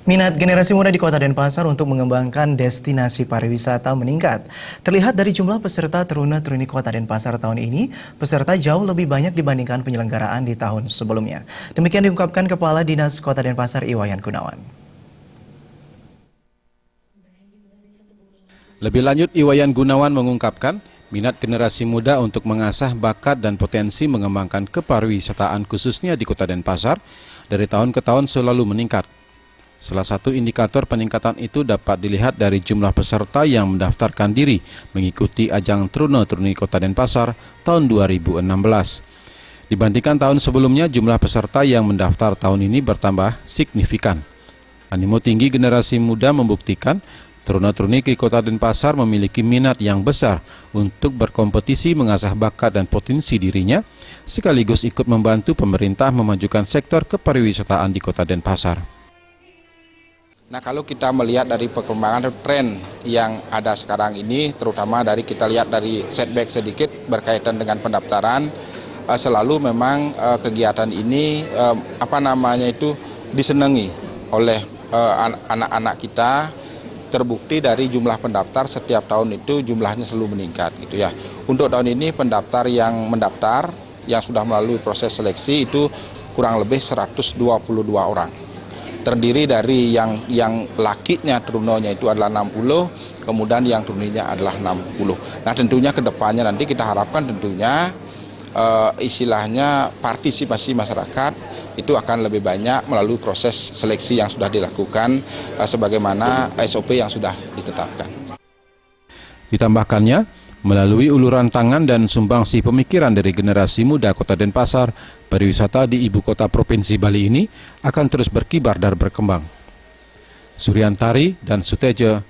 Minat generasi muda di Kota Denpasar untuk mengembangkan destinasi pariwisata meningkat. Terlihat dari jumlah peserta Teruna-Teruni Kota Denpasar tahun ini, peserta jauh lebih banyak dibandingkan penyelenggaraan di tahun sebelumnya. Demikian diungkapkan Kepala Dinas Kota Denpasar Iwayan Gunawan. Lebih lanjut, Iwayan Gunawan mengungkapkan minat generasi muda untuk mengasah bakat dan potensi mengembangkan kepariwisataan khususnya di Kota Denpasar dari tahun ke tahun selalu meningkat. Salah satu indikator peningkatan itu dapat dilihat dari jumlah peserta yang mendaftarkan diri mengikuti ajang Teruna-Teruni Kota Denpasar tahun 2016. Dibandingkan tahun sebelumnya, jumlah peserta yang mendaftar tahun ini bertambah signifikan. Animo tinggi generasi muda membuktikan Teruna-Teruni di Kota Denpasar memiliki minat yang besar untuk berkompetisi mengasah bakat dan potensi dirinya, sekaligus ikut membantu pemerintah memajukan sektor kepariwisataan di Kota Denpasar. Nah, kalau kita melihat dari perkembangan tren yang ada sekarang ini, terutama dari kita lihat dari setback sedikit berkaitan dengan pendaftaran, selalu memang kegiatan ini disenangi oleh anak-anak kita. Terbukti dari jumlah pendaftar setiap tahun itu jumlahnya selalu meningkat gitu ya. Untuk tahun ini pendaftar yang mendaftar yang sudah melalui proses seleksi itu kurang lebih 122 orang. Terdiri dari yang lakinya Terunanya itu adalah 60, kemudian yang Teruninya adalah 60. Nah, tentunya ke depannya nanti kita harapkan tentunya istilahnya partisipasi masyarakat itu akan lebih banyak melalui proses seleksi yang sudah dilakukan sebagaimana SOP yang sudah ditetapkan. Ditambahkannya, melalui uluran tangan dan sumbangsi pemikiran dari generasi muda Kota Denpasar, pariwisata di ibu kota Provinsi Bali ini akan terus berkibar dan berkembang. Suryantari dan Sutejo,